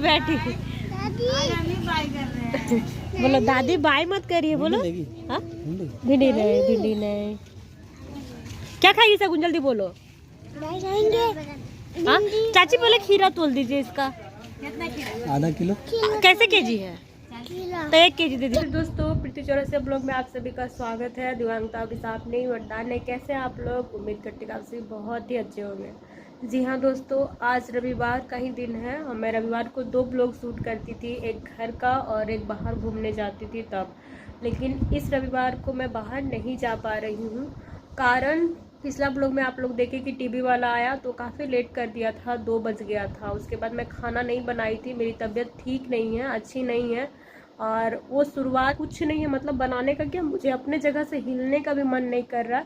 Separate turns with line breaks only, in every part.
बैठी। बोलो दादी बाय मत करिए, बोलो। हाँ भिंडी नहीं, भिंडी नहीं। क्या खाएगी सगुन, जल्दी बोलो। हाँ चाची बोले खीरा तोल दीजिए इसका।
आधा किलो
कैसे केजी है? तो 1 केजी दे दीजिए। दोस्तों प्रीति चौरसिया ब्लॉग में आप सभी का स्वागत है। दिवांगता के साथ नहीं वरदान है। कैसे आप लोग? उम्मीद करते हैं आप सभी बहुत ही अच्छे होंगे। जी हाँ दोस्तों, आज रविवार का ही दिन है और मैं रविवार को 2 ब्लॉग शूट करती थी, एक घर का और एक बाहर घूमने जाती थी तब। लेकिन इस रविवार को मैं बाहर नहीं जा पा रही हूँ। कारण पिछला ब्लॉग में आप लोग देखे कि टीवी वाला आया तो काफ़ी लेट कर दिया था, 2 बज गया था। उसके बाद मैं खाना नहीं बनाई थी, मेरी तबीयत ठीक नहीं है, अच्छी नहीं है। और वो शुरुआत कुछ नहीं है, मतलब बनाने का क्या, मुझे अपने जगह से हिलने का भी मन नहीं कर रहा।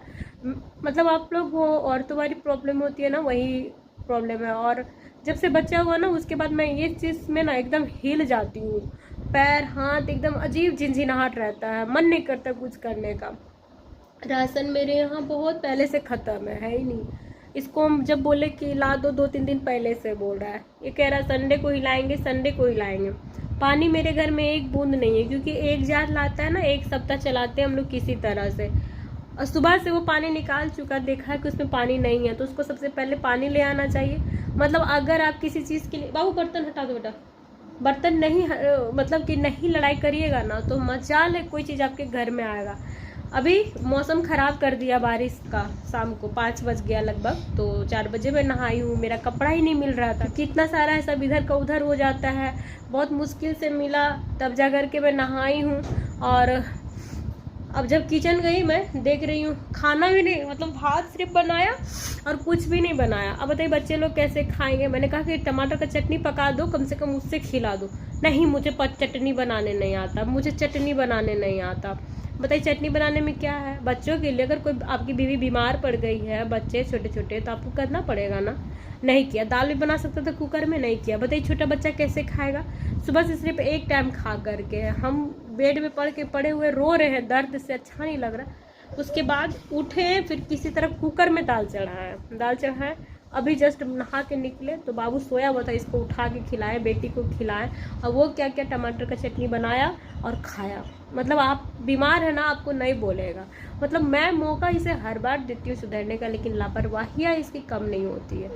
मतलब आप लोग वो औरतों वाली प्रॉब्लम होती है ना, वही प्रॉब्लम है। और जब से बच्चा हुआ ना उसके बाद मैं ये चीज़ में ना एकदम हिल जाती हूँ, पैर हाथ एकदम अजीब झिनझिनाहट रहता है, मन नहीं करता कुछ करने का। राशन मेरे यहाँ बहुत पहले से ख़त्म है ही नहीं। इसको हम जब बोले कि ला दो, 2-3 दिन पहले से बोल रहा है। ये कह रहा है संडे को हिलाएंगे, संडे को हिलाएंगे। पानी मेरे घर में एक बूंद नहीं है, क्योंकि एक जार लाता है ना, 1 सप्ताह चलाते हैं हम लोग किसी तरह से। और सुबह से वो पानी निकाल चुका, देखा है कि उसमें पानी नहीं है, तो उसको सबसे पहले पानी ले आना चाहिए। मतलब अगर आप किसी चीज़ के लिए, बाबू बर्तन हटा दो बेटा, बर्तन नहीं मतलब कि नहीं लड़ाई करिएगा ना तो मजाल है कोई चीज़ आपके घर में आएगा। अभी मौसम ख़राब कर दिया बारिश का, शाम को 5 बज गया लगभग, तो 4 बजे मैं नहाई हूँ। मेरा कपड़ा ही नहीं मिल रहा था, कितना सारा है सब इधर का उधर हो जाता है। बहुत मुश्किल से मिला, तब जा कर के मैं नहाई हूँ। और अब जब किचन गई मैं देख रही हूँ खाना भी नहीं, मतलब भात सिर्फ बनाया और कुछ भी नहीं बनाया। अब बताइए बच्चे लोग कैसे खाएंगे? मैंने कहा कि टमाटर का चटनी पका दो, कम से कम उससे खिला दो। नहीं, मुझे चटनी बनाने नहीं आता, मुझे चटनी बनाने नहीं आता। बताइए चटनी बनाने में क्या है? बच्चों के लिए, अगर कोई आपकी बीवी बीमार पड़ गई है, बच्चे छोटे छोटे, तो आपको करना पड़ेगा ना। नहीं किया। दाल भी बना सकता था कुकर में, नहीं किया। बताइए छोटा बच्चा कैसे खाएगा? सुबह से सिर्फ एक टाइम खा करके हम बेड में पड़े हुए रो रहे हैं, दर्द से अच्छा नहीं लग रहा। उसके बाद उठे, फिर किसी तरह कुकर में दाल चढ़ाए। अभी जस्ट नहा के निकले तो बाबू सोया हुआ था, इसको उठा के खिलाए, बेटी को खिलाए। और वो क्या क्या टमाटर का चटनी बनाया और खाया। मतलब आप बीमार है ना, आपको नहीं बोलेगा। मतलब मैं मौका इसे हर बार देती हूँ सुधरने का, लेकिन लापरवाहियाँ इसकी कम नहीं होती है।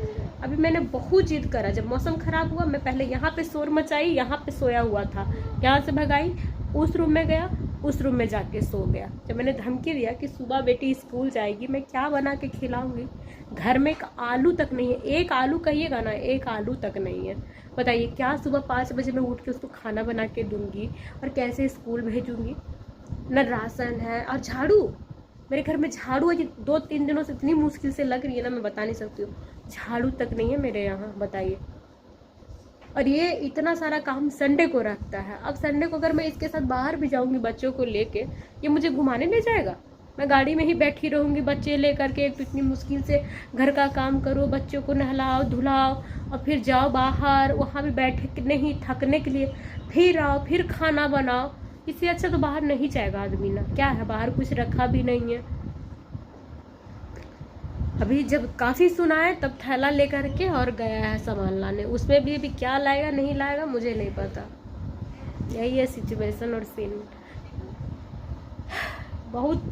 अभी मैंने बहुत जिद करा, जब मौसम ख़राब हुआ मैं पहले यहाँ पे शोर मचाई, यहाँ पे सोया हुआ था, यहाँ से भगाई, उस रूम में गया, उस रूम में जाके सो गया। जब मैंने धमकी दिया कि सुबह बेटी स्कूल जाएगी, मैं क्या बना के खिलाऊंगी? घर में एक आलू तक नहीं है, एक आलू कहिएगा ना, एक आलू तक नहीं है। बताइए क्या सुबह 5 बजे मैं उठ के उसको खाना बना के दूंगी और कैसे स्कूल भेजूंगी? न राशन है और झाड़ू, मेरे घर में झाड़ू है 2-3 दिनों से इतनी मुश्किल से लग रही है ना, मैं बता नहीं सकती हूँ। झाड़ू तक नहीं है मेरे यहाँ, बताइए। और ये इतना सारा काम संडे को रखता है। अब संडे को अगर मैं इसके साथ बाहर भी जाऊंगी बच्चों को लेके, ये मुझे घुमाने ले जाएगा? मैं गाड़ी में ही बैठी रहूंगी बच्चे लेकर के। एक तो इतनी मुश्किल से घर का काम करो, बच्चों को नहलाओ धुलाओ और फिर जाओ बाहर, वहाँ भी बैठे नहीं थकने के लिए, फिर आओ, फिर खाना बनाओ। इससे अच्छा तो बाहर नहीं जाएगा आदमी ना। क्या है, बाहर कुछ रखा भी नहीं है। अभी जब काफ़ी सुना है तब थैला लेकर के और गया है सामान लाने, उसमें भी अभी क्या लाएगा नहीं लाएगा मुझे नहीं पता। यही है सिचुएशन और सीन। बहुत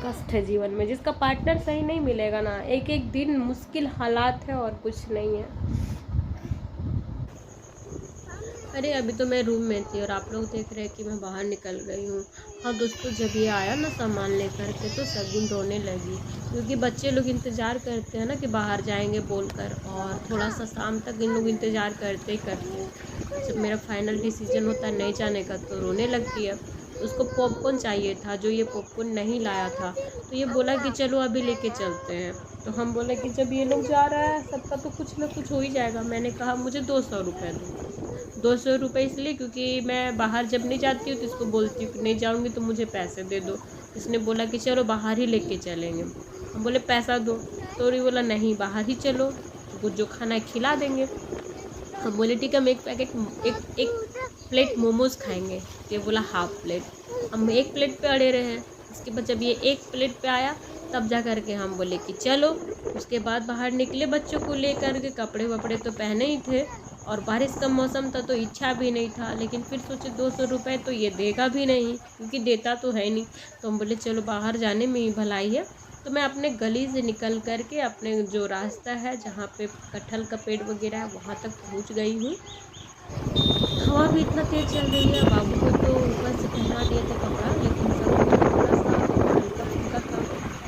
कष्ट है जीवन में, जिसका पार्टनर सही नहीं मिलेगा ना, एक एक दिन मुश्किल हालात है और कुछ नहीं है। अरे अभी तो मैं रूम में थी और आप लोग देख रहे हैं कि मैं बाहर निकल गई हूँ। हाँ दोस्तों, जब ये आया ना सामान लेकर के तो सगुन रोने लगी, क्योंकि बच्चे लोग इंतज़ार करते हैं ना कि बाहर जाएंगे बोलकर, और थोड़ा सा शाम तक इन लोग इंतज़ार करते ही करते हैं। जब मेरा फाइनल डिसीजन होता है नहीं जाने का तो रोने लगती है। उसको पॉपकॉर्न चाहिए था, जो ये पॉपकॉर्न नहीं लाया था, तो ये बोला कि चलो अभी लेके चलते हैं। तो हम बोले कि जब ये लोग जा रहा है सबका तो कुछ ना कुछ हो ही जाएगा। मैंने कहा मुझे 200 रुपये दो। 200 रुपये इसलिए क्योंकि मैं बाहर जब नहीं जाती हूँ तो इसको बोलती हूँ कि नहीं जाऊँगी तो मुझे पैसे दे दो। इसने बोला कि चलो बाहर ही लेके चलेंगे। हम बोले पैसा दो, तो ये बोला नहीं बाहर ही चलो, कुछ जो खाना है खिला देंगे। हम बोले ठीक है, हम एक प्लेट मोमोज़ खाएंगे। ये बोला हाफ प्लेट। हम 1 प्लेट पे अड़े रहे। इसके बाद जब ये 1 प्लेट पे आया तब जा कर के हम बोले कि चलो। उसके बाद बाहर निकले बच्चों को ले कर के, कपड़े वपड़े तो पहने ही थे, और बारिश का मौसम था तो इच्छा भी नहीं था, लेकिन फिर सोचे 200 रुपये तो ये देगा भी नहीं क्योंकि देता तो है नहीं। तो हम बोले चलो बाहर जाने में ही भलाई है। तो मैं अपने गली से निकल कर के अपने जो रास्ता है जहाँ पे कटहल का पेड़ वगैरह है वहाँ तक पहुँच गई हूँ। हवा भी इतना तेज़ चल रही है। बाबू को तो ऊपर से पहना दिया था कपड़ा, लेकिन सब थोड़ा सा हल्का फुल्का था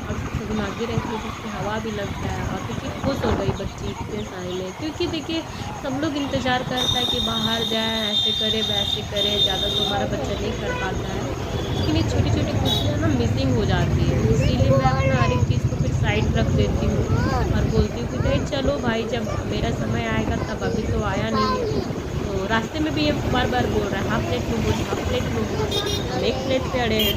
और सब आगे रहती है जिसकी हवा भी लगता है। और क्योंकि खुश हो गई बच्ची इतने साए में, क्योंकि देखिए सब लोग इंतज़ार करता है कि बाहर जाए, ऐसे करे वैसे करे, ज़्यादा तो हमारा बच्चा नहीं कर पाता है। लेकिन ये छोटी छोटी खुशियाँ ना मिसिंग हो जाती है, इसीलिए मैं अपना हर एक चीज़ को फिर साइड रख देती हूँ और बोलती हूँ कि नहीं चलो भाई, जब मेरा समय आएगा तब, अभी तो आया नहीं है। तो रास्ते में भी ये बार बार बोल रहा है half plate momos, half plate momos. हम एक प्लेट पे अड़े हैं।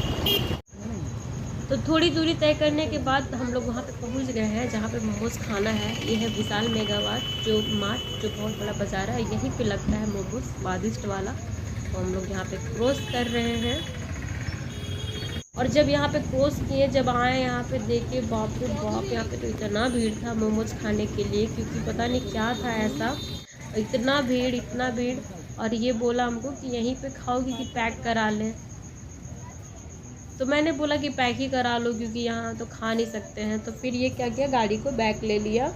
तो थोड़ी दूरी तय करने के बाद हम लोग वहाँ पे पहुँच गए हैं जहाँ पे मोमोज़ खाना है। ये है विशाल मेगावाट जो मार्ट, जो बहुत बड़ा बाज़ार है, यहीं पे लगता है मोमोज़ स्वादिष्ट वाला। तो हम लोग यहाँ पे क्रॉस कर रहे हैं और जब यहाँ पे क्रॉस किए, जब आए यहाँ पे देखे, बाप रे बाप, यहाँ पे तो इतना भीड़ था मोमोज़ खाने के लिए, क्योंकि पता नहीं क्या था ऐसा, इतना भीड़ इतना भीड़। और ये बोला हमको कि यहीं पे खाओगी कि पैक करा लें। तो मैंने बोला कि पैक ही करा लो क्योंकि यहाँ तो खा नहीं सकते हैं। तो फिर ये क्या किया, गाड़ी को बैक ले लिया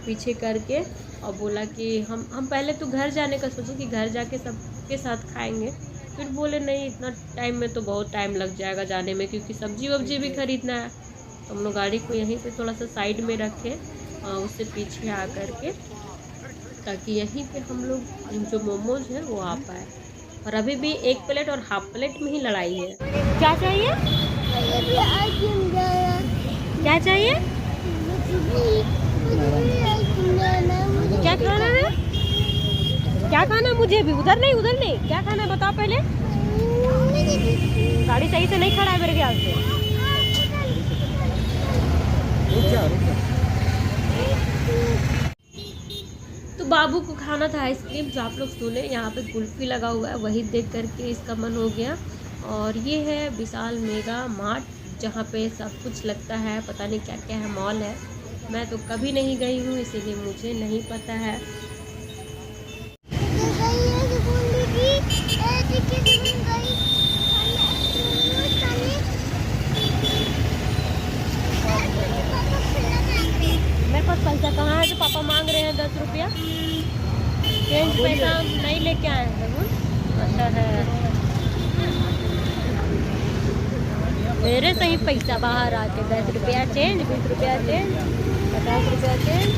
पीछे करके और बोला कि हम पहले तो घर जाने का सोचे कि घर जाके सबके साथ खाएंगे। फिर बोले नहीं, इतना टाइम में तो बहुत टाइम लग जाएगा जाने में, क्योंकि सब्जी वब्जी भी ख़रीदना है। तो हम लोग गाड़ी को यहीं पे थोड़ा सा साइड में रखे, उससे पीछे आ कर के, ताकि यहीं पे हम लोग जो मोमोज हैं वो आ पाए। और अभी भी एक प्लेट और हाफ प्लेट में ही लड़ाई है। क्या चाहिए, क्या चाहिए, क्या खाना है, क्या खाना, मुझे भी उधर नहीं उधर नहीं, क्या खाना है बताओ पहले। गाड़ी सही से नहीं खड़ा है मेरे ख्याल से। तो बाबू को खाना था आइसक्रीम, जो आप लोग सुने यहाँ पे कुल्फ़ी लगा हुआ है, वही देख करके इसका मन हो गया। और ये है विशाल मेगा मार्ट जहाँ पे सब कुछ लगता है, पता नहीं क्या क्या है, मॉल है। मैं तो कभी नहीं गई हूँ इसीलिए मुझे नहीं पता है। मेरे पास पैसा कहाँ है, जो पापा मांग रहे हैं 10 रुपया चेंज, पैसा नहीं लेके आए हैं। अच्छा है, मेरे से ही पैसा बाहर आके 10 रुपया चेंज, 20 रुपया चेंज, 50 रुपया चेंज।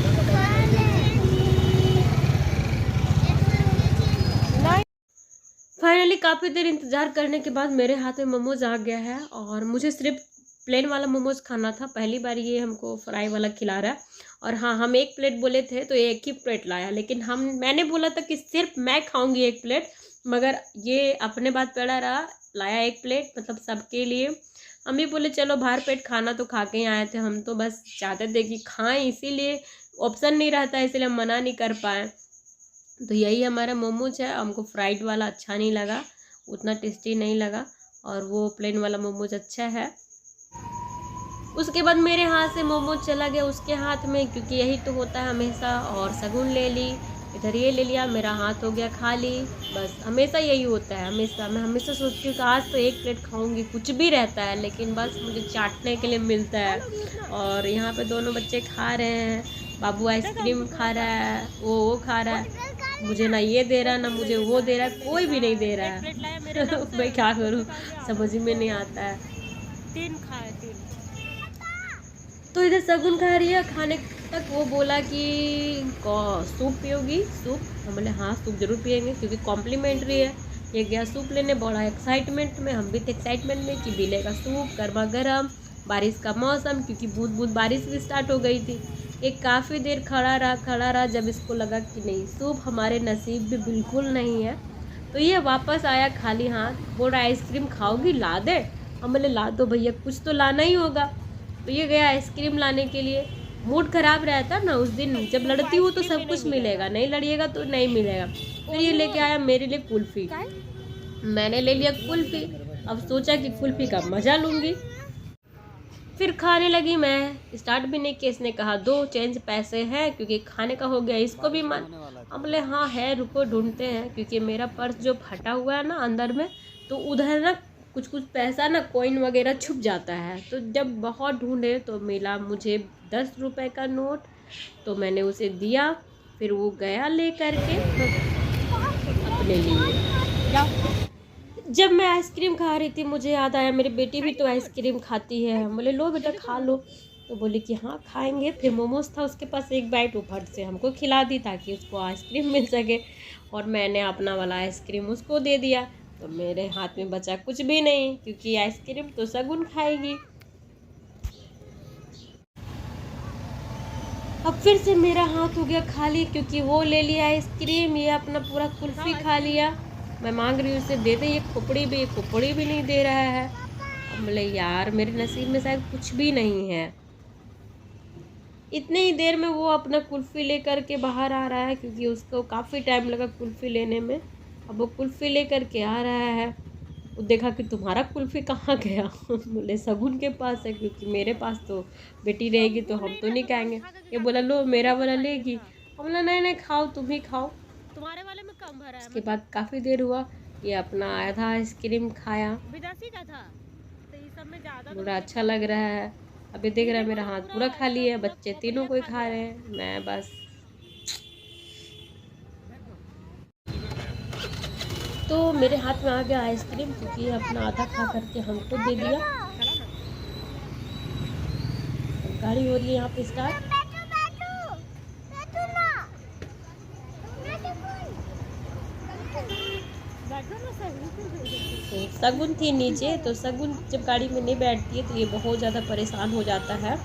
फाइनली काफ़ी देर इंतज़ार करने के बाद मेरे हाथ में मोमोज आ गया है और मुझे सिर्फ प्लेन वाला मोमोज खाना था। पहली बार ये हमको फ्राई वाला खिला रहा है। और हाँ, हम एक प्लेट बोले थे तो एक ही प्लेट लाया, लेकिन मैंने बोला था कि सिर्फ मैं खाऊंगी एक प्लेट, मगर ये अपने बात पे अड़ा रहा, लाया एक प्लेट, मतलब सबके लिए। हम भी बोले चलो बाहर पेट खाना तो खा के ही आए थे, हम तो बस चाहते थे कि खाएं, इसीलिए ऑप्शन नहीं रहता, इसलिए हम मना नहीं कर पाए। तो यही हमारा मोमोज है। हमको फ्राइड वाला अच्छा नहीं लगा, उतना टेस्टी नहीं लगा, और वो प्लेन वाला मोमोज अच्छा है। उसके बाद मेरे हाथ से मोमोज चला गया उसके हाथ में, क्योंकि यही तो होता है हमेशा। और शगुन ले ली, इधर ये ले लिया, मेरा हाथ हो गया खाली। बस हमेशा यही होता है, हमेशा मैं हमेशा सोचती हूँ कि आज तो एक प्लेट खाऊंगी, कुछ भी रहता है, लेकिन बस मुझे चाटने के लिए मिलता है। और यहाँ पे दोनों बच्चे खा रहे हैं, बाबू आइसक्रीम खा रहा है, वो खा रहा है, मुझे ना ये दे रहा ना मुझे वो दे रहा है, कोई भी नहीं दे रहा है। मैं क्या करूँ, समझ में नहीं आता है। 3 खाए 3। तो इधर शगुन खा रही है, खाने तक वो बोला कि सूप पियोगी, सूप। हम बोले हाँ सूप ज़रूर पियेंगे क्योंकि कॉम्प्लीमेंट्री है। ये गया सूप लेने बड़ा एक्साइटमेंट में, हम भी थे एक्साइटमेंट में कि मिलेगा सूप गर्मा गर्म, बारिश का मौसम, क्योंकि बूंद बूंद बारिश भी स्टार्ट हो गई थी। एक काफ़ी देर खड़ा रहा, जब इसको लगा कि नहीं सूप हमारे नसीब में बिल्कुल नहीं है, तो ये वापस आया खाली हाथ, बोल रहा आइसक्रीम खाओगी, ला दे। हम बोले ला दो भैया, कुछ तो लाना ही होगा। तो ये गया आइसक्रीम लाने के लिए। मूड ख़राब रहता ना उस दिन, जब लड़ती हूँ तो सब कुछ मिलेगा, नहीं लड़िएगा तो नहीं मिलेगा। फिर ये लेके आया मेरे लिए कुल्फ़ी, मैंने ले लिया कुल्फ़ी। अब सोचा कि कुल्फ़ी का मज़ा लूँगी। फिर खाने लगी मैं, स्टार्ट भी नहीं किया। इसने कहा 2 चेंज पैसे हैं क्योंकि खाने का हो गया, इसको भी मन। अब बोले हाँ है, रुको ढूंढते हैं, क्योंकि मेरा पर्स जो फटा हुआ है ना अंदर में, तो उधर ना कुछ कुछ पैसा ना कॉइन वगैरह छुप जाता है। तो जब बहुत ढूंढे तो मिला मुझे 10 रुपये का नोट, तो मैंने उसे दिया। फिर वो गया ले करके अपने लिए। जब मैं आइसक्रीम खा रही थी मुझे याद आया मेरी बेटी भी तो आइसक्रीम खाती है। हम बोले लो बेटा खा लो, तो बोली कि हाँ खाएंगे। फिर मोमोज था उसके पास, एक बाइट वो फट से हमको खिला दी ताकि उसको आइसक्रीम मिल सके, और मैंने अपना वाला आइसक्रीम उसको दे दिया। तो मेरे हाथ में बचा कुछ भी नहीं, क्योंकि आइसक्रीम तो सगुन खाएगी। अब फिर से मेरा हाथ हो गया खाली, क्योंकि वो ले लिया आइसक्रीम, ये अपना पूरा कुल्फी खा लिया। मैं मांग रही हूँ उसे दे दे, ये खोपड़ी भी नहीं दे रहा है। अब बोले यार मेरे नसीब में शायद कुछ भी नहीं है। इतने ही देर में वो अपना कुल्फ़ी लेकर के बाहर आ रहा है, क्योंकि उसको काफ़ी टाइम लगा कुल्फ़ी लेने में। अब वो कुल्फ़ी लेकर के आ रहा है। वो देखा कि तुम्हारा कुल्फ़ी कहाँ गया। बोले सगुन के पास है, क्योंकि मेरे पास तो बेटी रहेगी तो हम तो नहीं खाएंगे। ये बोला लो मेरा वाला लेगी। हम बोला नहीं खाओ, तुम ही खाओ, तुम्हारे वाले में कम भरा है। उसके बाद काफ़ी देर हुआ, ये अपना आधा आइसक्रीम खाया, विदेशी का था तो ये सब में ज़्यादा बड़ा अच्छा लग रहा है। अभी देख रहा है मेरा हाथ पूरा खाली है, बच्चे तीनों कोई खा रहे हैं, मैं बस। तो मेरे हाथ में आ गया आइसक्रीम, क्योंकि ये अपना आधा खा करके हमको दे दिया। गाड़ी हो रही है यहाँ पे स्टार्ट। तो सगुन थी नीचे, तो सगुन जब गाड़ी में नहीं बैठती है तो ये बहुत ज़्यादा परेशान हो जाता है,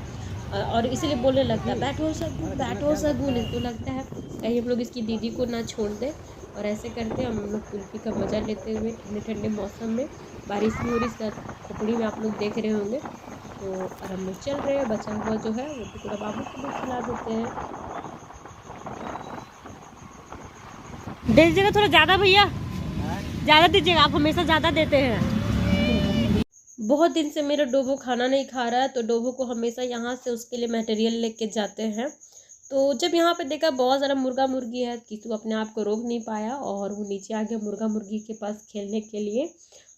और इसीलिए बोलने लगता है बैठो सगुन। इसको लगता है कहीं हम लोग इसकी दीदी को ना छोड़ दें, और ऐसे करते हम लोग कुल्फी का मज़ा लेते हुए ठंडे ठंडे मौसम में। बारिश भी हो रही, इसका खोपड़ी में आप लोग देख रहे होंगे। तो और हम लोग चल रहे हैं, बचा हुआ जो है वो टुकड़ा बाबू को भी खिला देते हैं। दे दीजिएगा थोड़ा ज़्यादा भैया, ज़्यादा दीजिएगा, आप हमेशा ज़्यादा देते हैं। बहुत दिन से मेरा डोबो खाना नहीं खा रहा है, तो डोबो को हमेशा यहाँ से उसके लिए मटेरियल लेके जाते हैं। तो जब यहाँ पे देखा बहुत सारा मुर्गा मुर्गी है, किसी अपने आप को रोक नहीं पाया और वो नीचे आ गया मुर्गा मुर्गी के पास खेलने के लिए।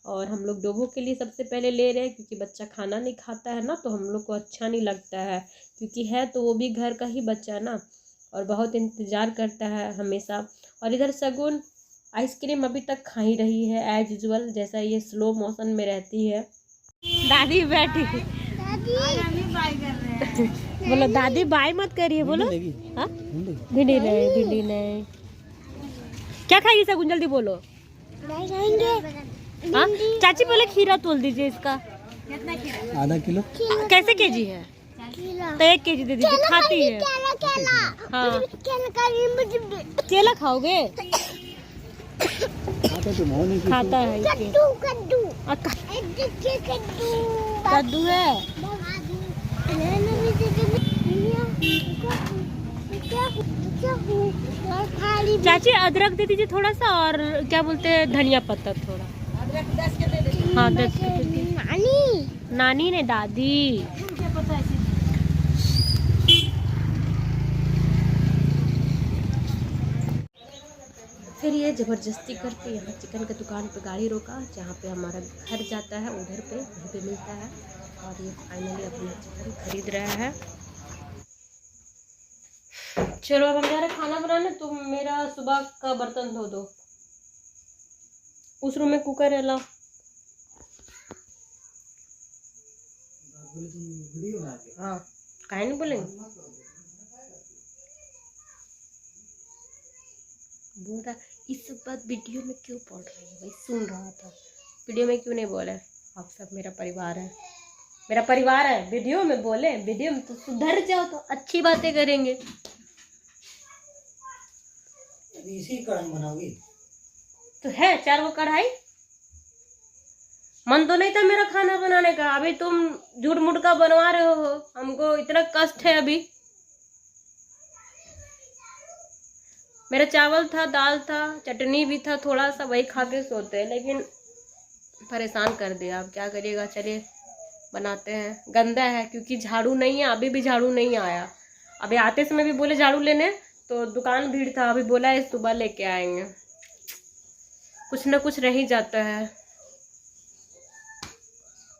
और हम लोग डोबो के लिए सबसे पहले ले रहे हैं, क्योंकि बच्चा खाना नहीं खाता है ना, तो हम लोग को अच्छा नहीं लगता है, क्योंकि है तो वो भी घर का ही बच्चा ना, और बहुत इंतज़ार करता है हमेशा। और इधर सगुन आइसक्रीम अभी तक खा ही रही है एज यूजुअल, जैसा ये स्लो मोशन में रहती है। दादी बैठी, बोलो दादी बाय मत करिए, बोलो। हाँ भिंडी नहीं, क्या खाएगी सगुन जल्दी बोलो। हाँ चाची पहले खीरा तोल दीजिए इसका।
आधा किलो
कैसे केजी है? तो 1 केजी दे दीजिए, खाती है। हाँ केला खाओगे? खाता है कद्दू है। चाची अदरक दे दीजिए थोड़ा सा, और क्या बोलते हैं धनिया पत्ता थोड़ा। हाँ 10 नानी ने दादी। फिर ये ज़बरदस्ती करके यहाँ चिकन की दुकान पे गाड़ी रोका, जहाँ पे हमारा घर जाता है उधर पे वहीं पे मिलता है। और ये फाइनली अपना चिकन खरीद रहा है। चलो अब हम जा रहे खाना बनाने, तुम मेरा सुबह का बर्तन धो दो। उस रूम में कुकर है, ला। हाँ काहे नहीं बोलेंगे, बोल रहा इस बात वीडियो में क्यों बोल रही है भाई, सुन रहा था। वीडियो में क्यों नहीं बोले, आप सब मेरा परिवार है, मेरा परिवार है। वीडियो में बोले, वीडियो में तो सुधर जाओ तो अच्छी बातें करेंगे।
इसी कढ़ाई बनाओगी
तो है 4 वो कढ़ाई। मन तो नहीं था मेरा खाना बनाने का, अभी तुम झूठ मूठ का बनवा रहे हो, हमको इतना कष्ट है। अभी मेरा चावल था, दाल था, चटनी भी था थोड़ा सा, वही खा के सोते हैं, लेकिन परेशान कर दिया। अब क्या करिएगा, चलिए बनाते हैं। गंदा है क्योंकि झाड़ू नहीं है, अभी भी झाड़ू नहीं आया। अभी आते समय भी बोले झाड़ू लेने, तो दुकान भीड़ था, अभी बोला है सुबह लेके आएंगे। कुछ ना कुछ रह ही जाता है।